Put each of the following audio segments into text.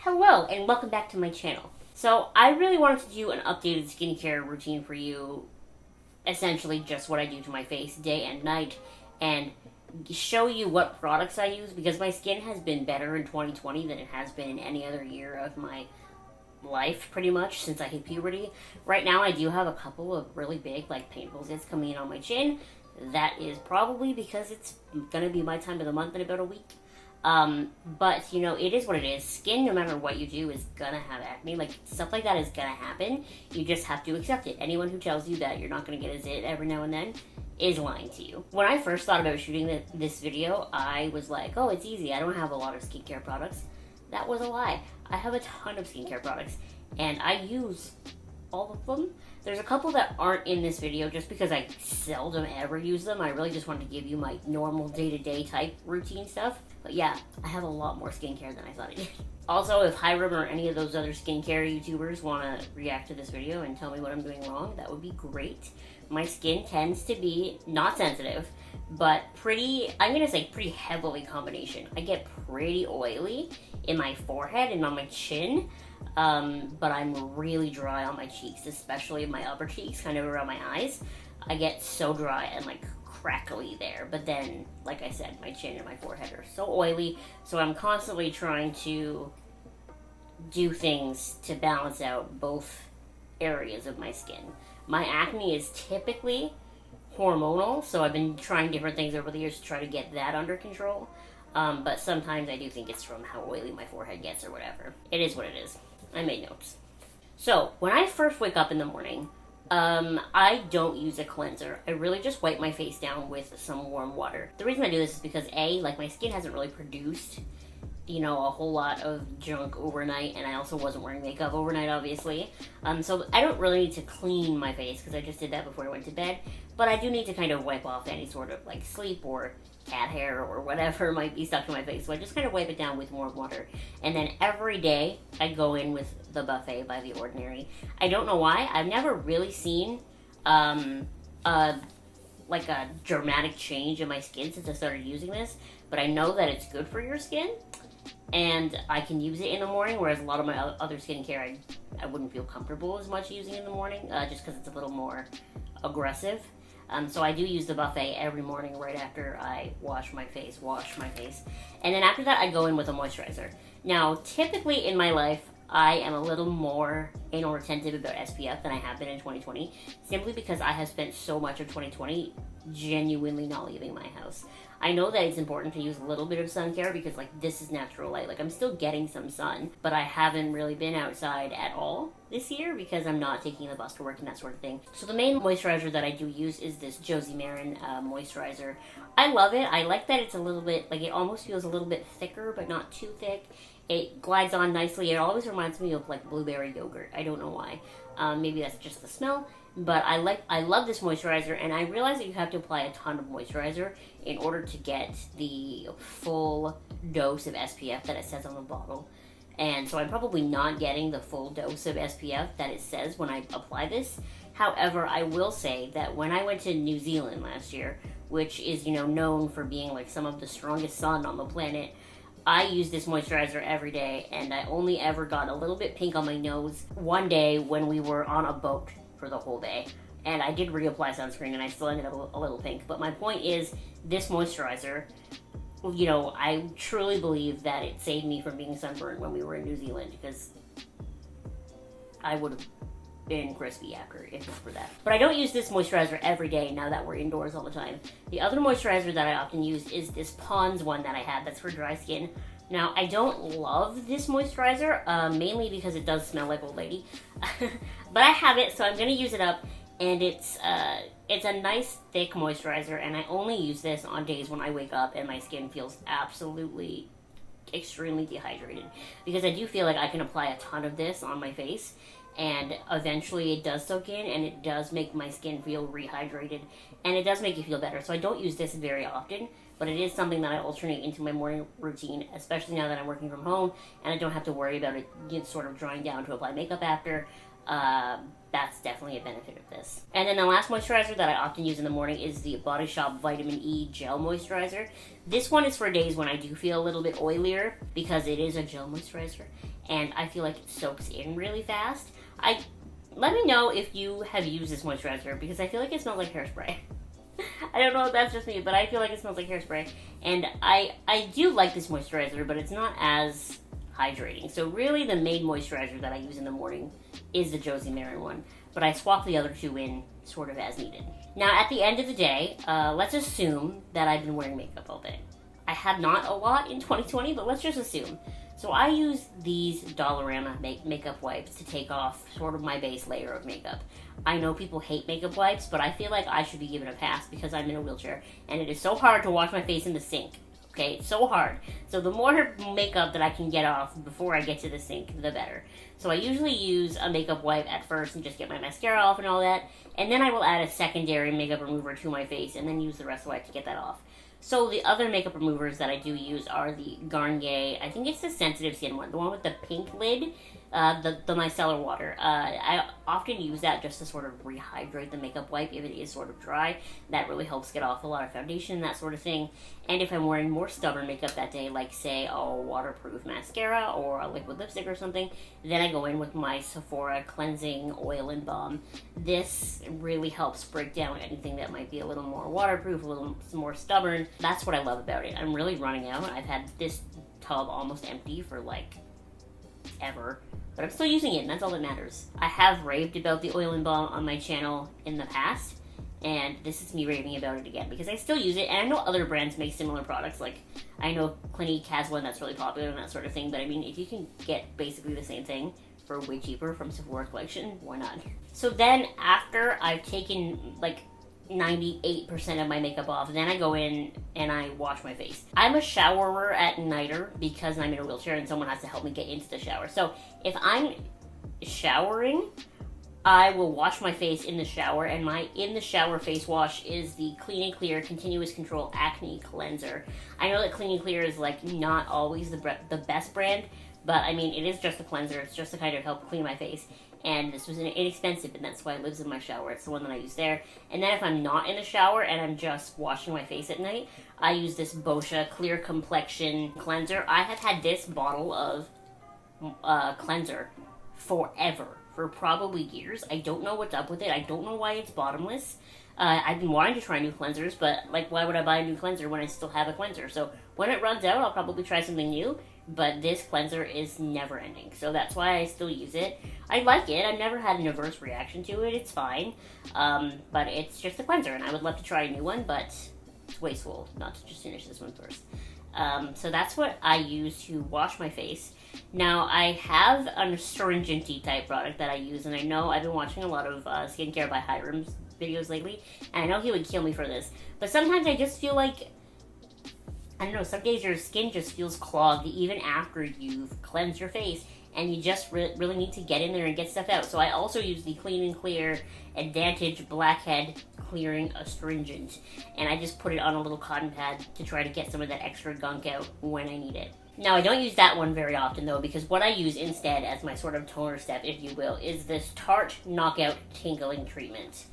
Hello, and welcome back to my channel. So, I really wanted to do an updated skincare routine for you, essentially just what I do to my face day and night, and show you what products I use, because my skin has been better in 2020 than it has been in any other year of my life, pretty much, since I hit puberty. Right now, I do have a couple of really big, pimples that's coming in on my chin. That is probably because it's gonna be my time of the month in about a week. But, it is what it is. Skin, no matter what you do, is gonna have acne. Stuff like that is gonna happen. You just have to accept it. Anyone who tells you that you're not gonna get a zit every now and then is lying to you. When I first thought about shooting this video, I was like, oh, it's easy. I don't have a lot of skincare products. That was a lie. I have a ton of skincare products, and I use all of them. There's a couple that aren't in this video just because I seldom ever use them. I really just wanted to give you my normal day-to-day type routine stuff. But yeah, I have a lot more skincare than I thought I did. Also, if Hiram or any of those other skincare YouTubers want to react to this video and tell me what I'm doing wrong, that would be great. My skin tends to be not sensitive, but I'm going to say pretty heavily combination. I get pretty oily in my forehead and on my chin, but I'm really dry on my cheeks, especially my upper cheeks, kind of around my eyes. I get so dry and crackly there, but then, like I said, my chin and my forehead are so oily, so I'm constantly trying to do things to balance out both areas of my skin. My acne is typically hormonal, so I've been trying different things over the years to try to get that under control, but sometimes I do think it's from how oily my forehead gets or whatever. It is what it is. I made notes. So, when I first wake up in the morning, I don't use a cleanser. I really just wipe my face down with some warm water. The reason I do this is because my skin hasn't really produced, a whole lot of junk overnight, and I also wasn't wearing makeup overnight, obviously. So I don't really need to clean my face, because I just did that before I went to bed, but I do need to kind of wipe off any sort of, sleep or cat hair or whatever might be stuck to my face. So I just kind of wipe it down with warm water. And then every day, I go in with the Buffet by The Ordinary. I don't know why. I've never really seen, a dramatic change in my skin since I started using this, but I know that it's good for your skin, and I can use it in the morning, whereas a lot of my other skincare, I wouldn't feel comfortable as much using in the morning, just because it's a little more aggressive. So I do use the Buffet every morning right after I wash my face. And then after that, I go in with a moisturizer. Now, typically in my life, I am a little more anal retentive about SPF than I have been in 2020, simply because I have spent so much of 2020 genuinely not leaving my house. I know that it's important to use a little bit of sun care because, this is natural light. I'm still getting some sun, but I haven't really been outside at all this year because I'm not taking the bus to work and that sort of thing. So the main moisturizer that I do use is this Josie Maran moisturizer. I love it. I like that it's a little bit, it almost feels a little bit thicker, but not too thick. It glides on nicely. It always reminds me of, blueberry yogurt. I don't know why. Maybe that's just the smell. But I love this moisturizer, and I realize that you have to apply a ton of moisturizer in order to get the full dose of SPF that it says on the bottle. And so I'm probably not getting the full dose of SPF that it says when I apply this. However, I will say that when I went to New Zealand last year, which is, known for being some of the strongest sun on the planet, I use this moisturizer every day, and I only ever got a little bit pink on my nose one day when we were on a boat for the whole day. And I did reapply sunscreen, and I still ended up a little pink. But my point is, this moisturizer, I truly believe that it saved me from being sunburned when we were in New Zealand, because I would have been crispy after if not for that. But I don't use this moisturizer every day now that we're indoors all the time. The other moisturizer that I often use is this Pond's one that I have that's for dry skin. Now, I don't love this moisturizer, mainly because it does smell like old lady. But I have it, so I'm going to use it up. And it's a nice, thick moisturizer, and I only use this on days when I wake up and my skin feels absolutely extremely dehydrated. Because I do feel like I can apply a ton of this on my face, and eventually it does soak in, and it does make my skin feel rehydrated, and it does make you feel better. So I don't use this very often, but it is something that I alternate into my morning routine, especially now that I'm working from home, and I don't have to worry about it sort of drying down to apply makeup after. That's definitely a benefit of this. And then the last moisturizer that I often use in the morning is the Body Shop Vitamin E Gel Moisturizer. This one is for days when I do feel a little bit oilier because it is a gel moisturizer and I feel like it soaks in really fast. Let me know if you have used this moisturizer because I feel like it smells like hairspray. I don't know if that's just me, but I feel like it smells like hairspray. And I do like this moisturizer, but it's not as hydrating. So really the main moisturizer that I use in the morning is the Josie Maran one, but I swap the other two in sort of as needed. Now at the end of the day, let's assume that I've been wearing makeup all day. I have not a lot in 2020, but let's just assume. So I use these Dollarama makeup wipes to take off sort of my base layer of makeup. I know people hate makeup wipes, but I feel like I should be given a pass because I'm in a wheelchair and it is so hard to wash my face in the sink. Okay, it's so hard. So the more makeup that I can get off before I get to the sink, the better. So I usually use a makeup wipe at first and just get my mascara off and all that. And then I will add a secondary makeup remover to my face and then use the rest of the wipe to get that off. So the other makeup removers that I do use are the Garnier, I think it's the sensitive skin one, the one with the pink lid, the micellar water. I often use that just to sort of rehydrate the makeup wipe if it is sort of dry. That really helps get off a lot of foundation, that sort of thing. And if I'm wearing more stubborn makeup that day, like say a waterproof mascara or a liquid lipstick or something, then I go in with my Sephora cleansing oil and balm. This really helps break down anything that might be a little more waterproof, a little more stubborn. That's what I love about it. I'm really running out. I've had this tub almost empty for like ever, but I'm still using it and that's all that matters. I have raved about the oil and balm on my channel in the past, and this is me raving about it again because I still use it, and I know other brands make similar products. Like I know Clinique has one that's really popular and that sort of thing, but I mean if you can get basically the same thing for way cheaper from Sephora collection, why not? So then after I've taken like 98% of my makeup off, then I go in and I wash my face. I'm a showerer at nighter because I'm in a wheelchair and someone has to help me get into the shower. So if I'm showering, I will wash my face in the shower, and my in the shower face wash is the Clean and Clear Continuous Control Acne Cleanser. I know that Clean and Clear is like not always the best brand, but I mean it is just a cleanser. It's just to kind of help clean my face. And this was inexpensive, and that's why it lives in my shower. It's the one that I use there. And then if I'm not in the shower and I'm just washing my face at night, I use this Boscia Clear Complexion Cleanser. I have had this bottle of cleanser forever, for probably years. I don't know what's up with it. I don't know why it's bottomless. I've been wanting to try new cleansers, but like, why would I buy a new cleanser when I still have a cleanser? So when it runs out, I'll probably try something new. But this cleanser is never ending, so that's why I still use it. I like it. I've never had an adverse reaction to it. It's fine, but it's just a cleanser, and I would love to try a new one, but it's wasteful not to just finish this one first. So that's what I use to wash my face. Now, I have an astringent type product that I use, and I know I've been watching a lot of Skincare by Hiram's videos lately, and I know he would kill me for this, but sometimes I just feel like, I don't know, some days your skin just feels clogged even after you've cleansed your face, and you just really need to get in there and get stuff out. So I also use the Clean and Clear Advantage Blackhead Clearing Astringent, and I just put it on a little cotton pad to try to get some of that extra gunk out when I need it. Now, I don't use that one very often, though, because what I use instead as my sort of toner step, if you will, is this Tarte Knockout Tingling Treatment.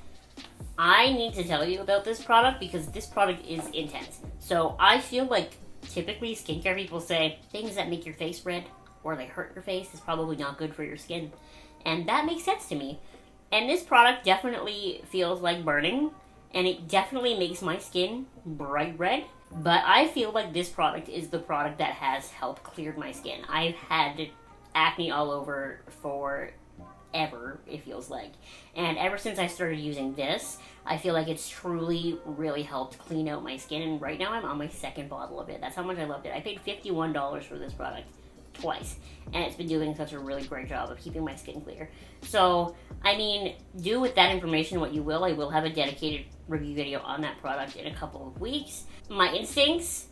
I need to tell you about this product because this product is intense. So I feel like typically skincare people say things that make your face red or they hurt your face is probably not good for your skin. And that makes sense to me. And this product definitely feels like burning, and it definitely makes my skin bright red. But I feel like this product is the product that has helped clear my skin. I've had acne all over for ever, it feels like. And ever since I started using this, I feel like it's truly really helped clean out my skin. And right now I'm on my second bottle of it. That's how much I loved it. I paid $51 for this product twice, and it's been doing such a really great job of keeping my skin clear. So, I mean, do with that information what you will. I will have a dedicated review video on that product in a couple of weeks. My instincts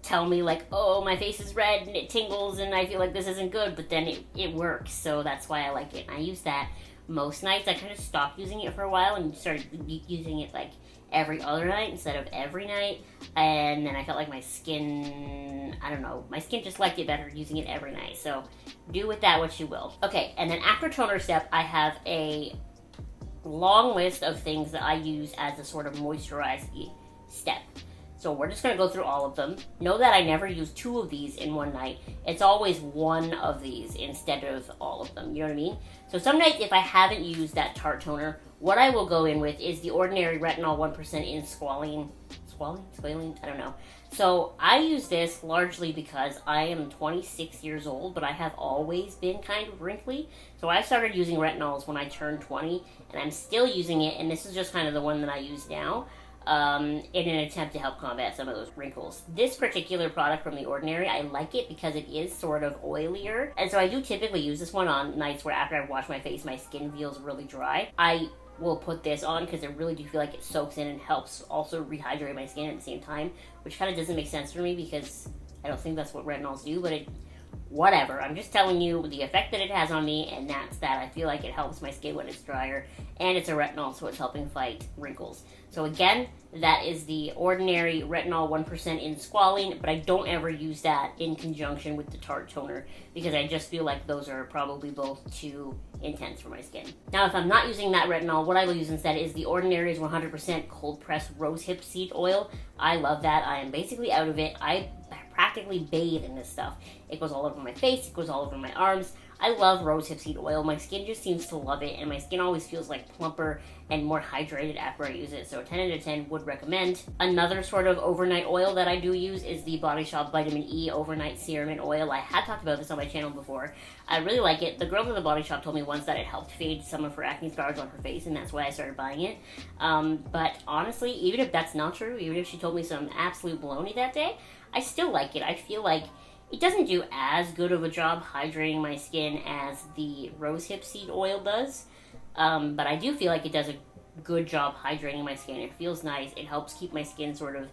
tell me like, oh, my face is red and it tingles and I feel like this isn't good, but then it works, so that's why I like it and I use that. most nights. I kind of stopped using it for a while and started using it like every other night instead of every night. And then I felt like my skin, I don't know, my skin just liked it better using it every night. So do with that what you will. Okay, and then after toner step, I have a long list of things that I use as a sort of moisturizing step. So we're just going to go through all of them. Know that I never use 2 of these in one night. It's always 1 of these instead of all of them. You know what I mean? So some nights, if I haven't used that Tarte toner, what I will go in with is the ordinary Retinol 1% in Squalene. Squalene? I don't know. So I use this largely because I am 26 years old, but I have always been kind of wrinkly. So I started using retinols when I turned 20, and I'm still using it, and this is just kind of the one that I use now. In an attempt to help combat some of those wrinkles. This particular product from The Ordinary, I like it because it is sort of oilier. And so I do typically use this one on nights where after I wash my face, my skin feels really dry. I will put this on because I really do feel like it soaks in and helps also rehydrate my skin at the same time, which kind of doesn't make sense for me because I don't think that's what retinols do, but whatever. I'm just telling you the effect that it has on me, and that's that. I feel like it helps my skin when it's drier, and it's a retinol, so it's helping fight wrinkles. So again, that is the ordinary Retinol 1% in Squalene, but I don't ever use that in conjunction with the Tarte toner because I just feel like those are probably both too intense for my skin. Now, if I'm not using that retinol, what I will use instead is the Ordinary's 100% cold-pressed rosehip seed oil. I love that. I am basically out of it. I practically bathe in this stuff. It goes all over my face, it goes all over my arms. I love rosehip seed oil. My skin just seems to love it, and my skin always feels like plumper and more hydrated after I use it. So 10 out of 10 would recommend. Another sort of overnight oil that I do use is the Body Shop Vitamin E Overnight Serum and Oil. I had talked about this on my channel before. I really like it. The girl at the Body Shop told me once that it helped fade some of her acne scars on her face, and that's why I started buying it. But honestly, even if that's not true, even if she told me some absolute baloney that day, I still like it. I feel like it doesn't do as good of a job hydrating my skin as the rosehip seed oil does, but I do feel like it does a good job hydrating my skin. It feels nice. It helps keep my skin sort of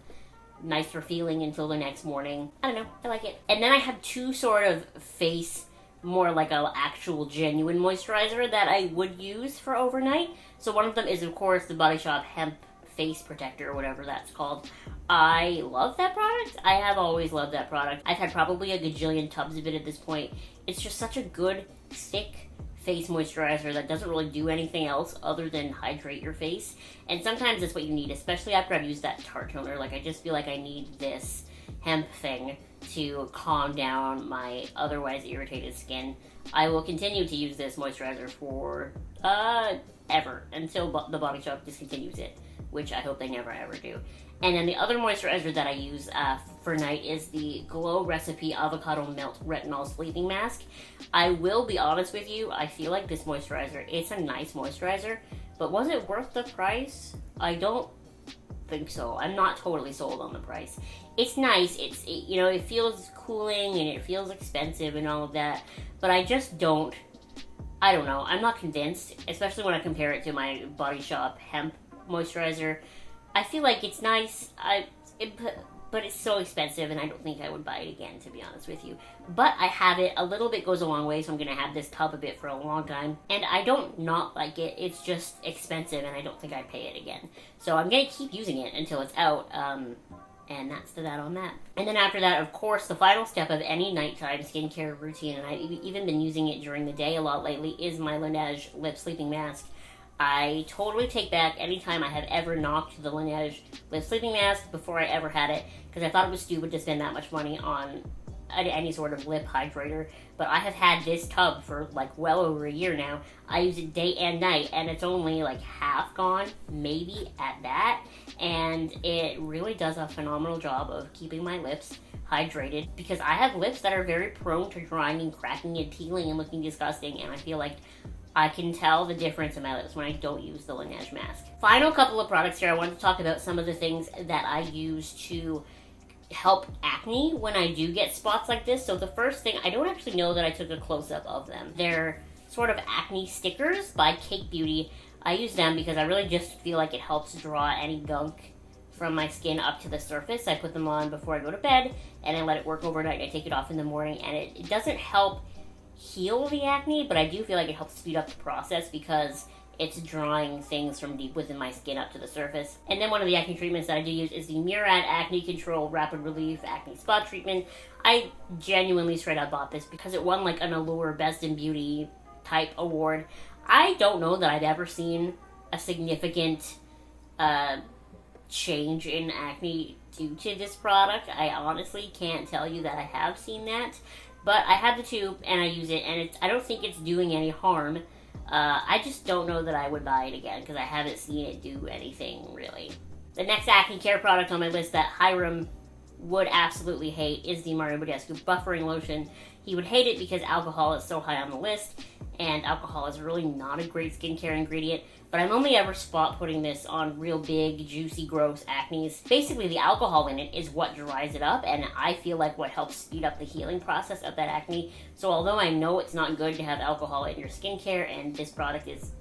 nicer feeling until the next morning. I don't know. I like it. And then I have 2 sort of face, more like an actual genuine moisturizer that I would use for overnight. So one of them is, of course, the Body Shop Hemp Face Protector or whatever that's called. I love that product. I have always loved that product. I've had probably a gajillion tubs of it at this point. It's just such a good, thick face moisturizer that doesn't really do anything else other than hydrate your face. And sometimes that's what you need, especially after I've used that Tarte toner. Like, I just feel like I need this hemp thing to calm down my otherwise irritated skin. I will continue to use this moisturizer for ever until the Body Shop discontinues it, which I hope they never ever do. And then the other moisturizer that I use for night is the Glow Recipe Avocado Melt Retinol Sleeping Mask. I will be honest with you, I feel like this moisturizer, it's a nice moisturizer, but was it worth the price? I don't think so. I'm not totally sold on the price. It's nice, it feels cooling and it feels expensive and all of that, but I just don't know, I'm not convinced, especially when I compare it to my Body Shop Hemp moisturizer. I feel like it's nice, but it's so expensive and I don't think I would buy it again, to be honest with you. But I have it. A little bit goes a long way, so I'm going to have this tub of it for a long time. And I don't not like it. It's just expensive and I don't think I'd pay it again. So I'm going to keep using it until it's out. And that's that on that. And then after that, of course, the final step of any nighttime skincare routine, and I've even been using it during the day a lot lately, is my Laneige Lip Sleeping Mask. I totally take back any time I have ever knocked the Laneige Lip Sleeping Mask before I ever had it, because I thought it was stupid to spend that much money on any sort of lip hydrator. But I have had this tub for like well over a year now. I use it day and night, and it's only like half gone, maybe at that. And it really does a phenomenal job of keeping my lips hydrated, because I have lips that are very prone to drying and cracking and peeling and looking disgusting, and I feel like I can tell the difference in my lips when I don't use the Laneige mask. Final couple of products here. I want to talk about some of the things that I use to help acne when I do get spots like this. So the first thing, I don't actually know that I took a close-up of them. They're sort of acne stickers by Cake Beauty. I use them because I really just feel like it helps draw any gunk from my skin up to the surface. I put them on before I go to bed, and I let it work overnight. I take it off in the morning, and it doesn't help heal the acne, but I do feel like it helps speed up the process because it's drawing things from deep within my skin up to the surface. And then one of the acne treatments that I do use is the Maran Acne Control Rapid Relief Acne Spot Treatment. I genuinely straight up bought this because it won like an Allure Best in Beauty type award. I don't know that I've ever seen a significant change in acne due to this product. I honestly can't tell you that I have seen that. But I have the tube and I use it, and I don't think it's doing any harm. I just don't know that I would buy it again because I haven't seen it do anything really. The next acne care product on my list that Hiram would absolutely hate is the Mario Badescu Buffering Lotion. He would hate it because alcohol is so high on the list, and alcohol is really not a great skincare ingredient, but I'm only ever spot putting this on real big, juicy, gross acnes. Basically, the alcohol in it is what dries it up, and I feel like what helps speed up the healing process of that acne. So although I know it's not good to have alcohol in your skincare, and this product is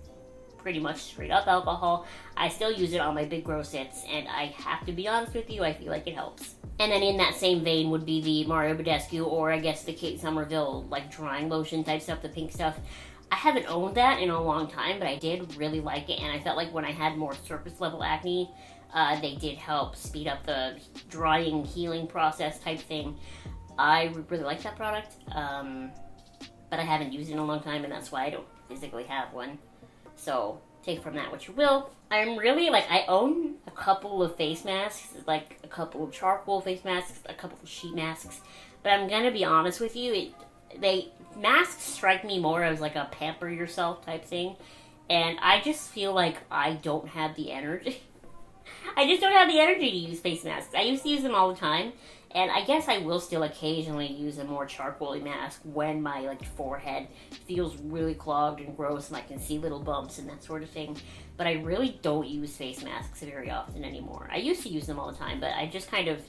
pretty much straight up alcohol, I still use it on my big gross hits, and I have to be honest with you, I feel like it helps. And then in that same vein would be the Mario Badescu, or I guess the Kate Somerville like drying lotion type stuff, the pink stuff. I haven't owned that in a long time, but I did really like it, and I felt like when I had more surface level acne, they did help speed up the drying, healing process type thing. I really like that product, but I haven't used it in a long time, and that's why I don't physically have one. So take from that what you will. I'm really, I own a couple of face masks, like a couple of charcoal face masks, a couple of sheet masks, but I'm gonna be honest with you, masks strike me more as like a pamper yourself type thing, and I just feel like I don't have the energy. I just don't have the energy to use face masks. I used to use them all the time, and I guess I will still occasionally use a more charcoal-y mask when my forehead feels really clogged and gross and I can see little bumps and that sort of thing. But I really don't use face masks very often anymore. I used to use them all the time, but I just kind of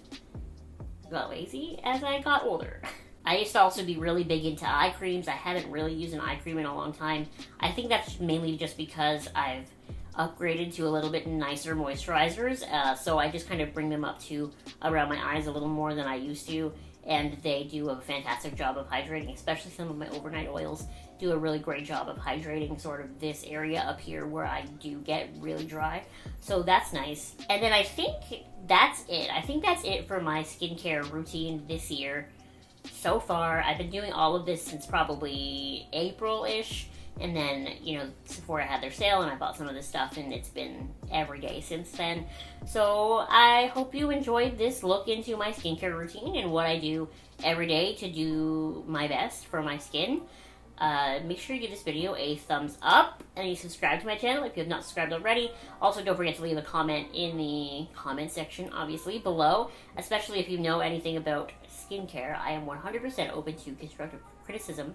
got lazy as I got older. I used to also be really big into eye creams. I haven't really used an eye cream in a long time. I think that's mainly just because I've upgraded to a little bit nicer moisturizers, so I just kind of bring them up to around my eyes a little more than I used to, and they do a fantastic job of hydrating, especially some of my overnight oils do a really great job of hydrating sort of this area up here where I do get really dry, so that's nice. And then I think that's it. I think that's it for my skincare routine this year. So far, I've been doing all of this since probably April-ish, and then, Sephora had their sale and I bought some of this stuff, and it's been every day since then. So I hope you enjoyed this look into my skincare routine and what I do every day to do my best for my skin. Make sure you give this video a thumbs up and you subscribe to my channel if you have not subscribed already. Also, don't forget to leave a comment in the comment section, obviously, below, especially if you know anything about skincare. I am 100% open to constructive criticism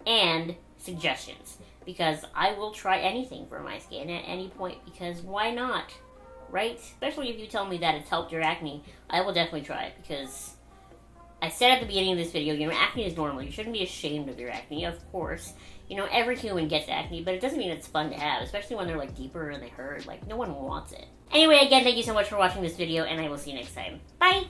and suggestions, because I will try anything for my skin at any point, because why not, right? Especially if you tell me that it's helped your acne, I will definitely try it, because I said at the beginning of this video, acne is normal. You shouldn't be ashamed of your acne, of course. Every human gets acne, but it doesn't mean it's fun to have, especially when they're deeper and they hurt. No one wants it. Anyway, again, thank you so much for watching this video, and I will see you next time. Bye!